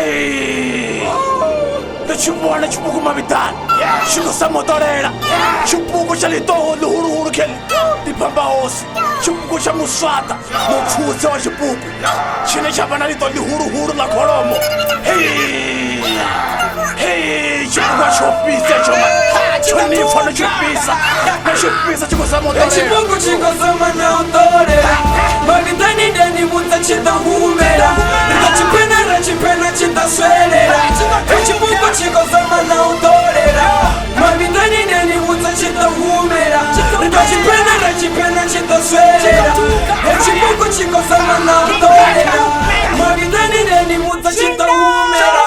Hey! Chibuana chibuku mabitani Shiko sa motorera Chibuku cha litoho luhuru keli Dipamba osi Chibuku cha muswata Mokhuze wa chibuku Chine chabana lito luhuru la kolomo Hey! Hey! Chibuku wa chopisa choma Choni fana chopisa Na chopisa chiko sa motorera Chibuku chiko sa motorera Mabitani deni muta chita humera Chipena chita swelera Chibuku chiko sama na utolera Mabitani deni muta chita humera Chipena chita swelera Chibuku chiko sama na utolera Mabitani deni muta chita humera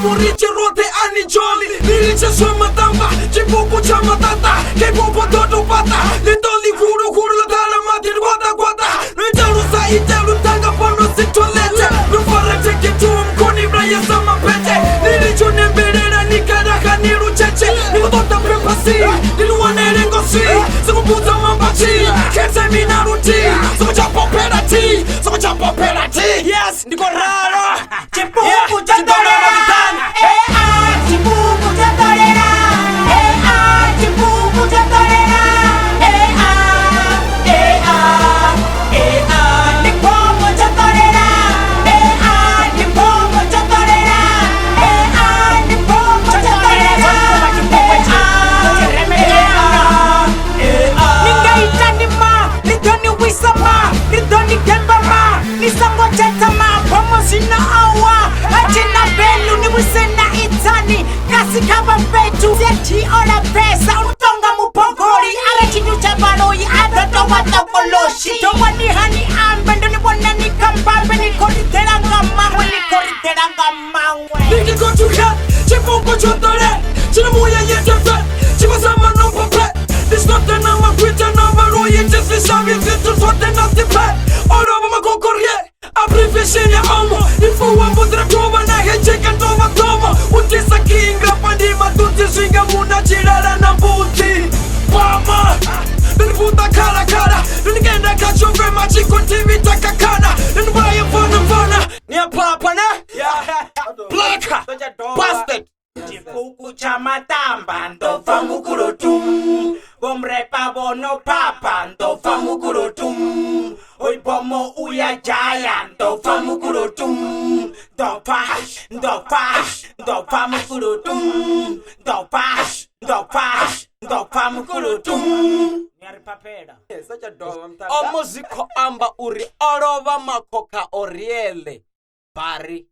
Muriche rote ani jolly Niliche swama tamba Chibuku chama tata K-pop todo pata Litoli huru la dala matir guata Nitaru sa italu tanga pono situalete Nufara teke tuum koni braya sama pete Nilicho nemberera nikaraha niru cheche Nilotota prepasi Niluane rengosi Sama puta mambachi Kese minaruti Sama chapo penalty Yes, niko raro Chibuku jatolera Kaba fetu Zeti ola pesa Utonga mupogori Ara chinyu chabaloi Adado wata koloshi Tawani hani ambe Ndoni wana ni kambambe Nikoritera ngamangwe Niki kochuka Chibuku chotore Chinamuya yetefe Chibasama no pape This not the number Kwita number Roye Jesi shavi Zitu sote nasi pe Oroba makokorie Abrife shenya omo Nifuwa mudra kova Na hecheka tova tova Utisa kinga Pandima tuti shinga Muna chirara na buti Pama Ninifuta kara Ninigenda kachove Machiko TV takakana Ninibaya fana Nia papa ne Blacka Bastard Chibuku chama tamba Ndofa mukurutum Bomrepa bono papa Ndofa mukurutum Oi bomo uya jaya Ndofa mukurutum Ndofa mukurutum Ndofa mukurutum Nyari papeda Omuziko amba uri Orova makoka oriele Bari